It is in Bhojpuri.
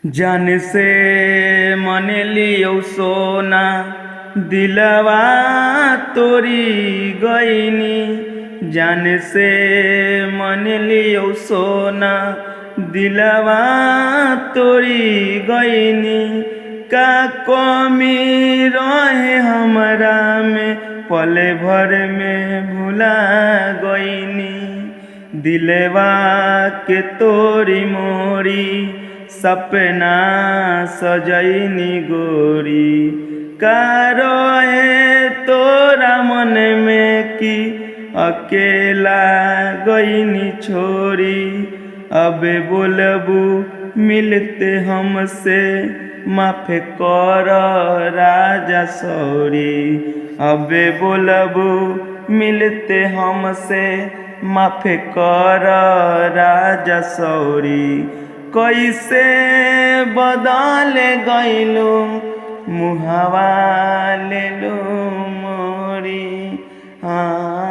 जान से मन लियो सोना दिलवा तोरी गईनी। जान से मन लियो सोना दिलवा तोरी गईनी। का कमी रहे हमरा में पल भर में भुला गईनी। दिलवा के तोरी मोरी सपना सजैनी गोरी। का रहे तोरा मन में कि अकेला गईनी छोरी। अब बोलबू मिलते हमसे माफ कर राजा सॉरी। अब बोलबू मिलते हमसे माफ कर राजा सॉरी। कैसे बदल गईलू मुहवा लेलू मोरी। हाँ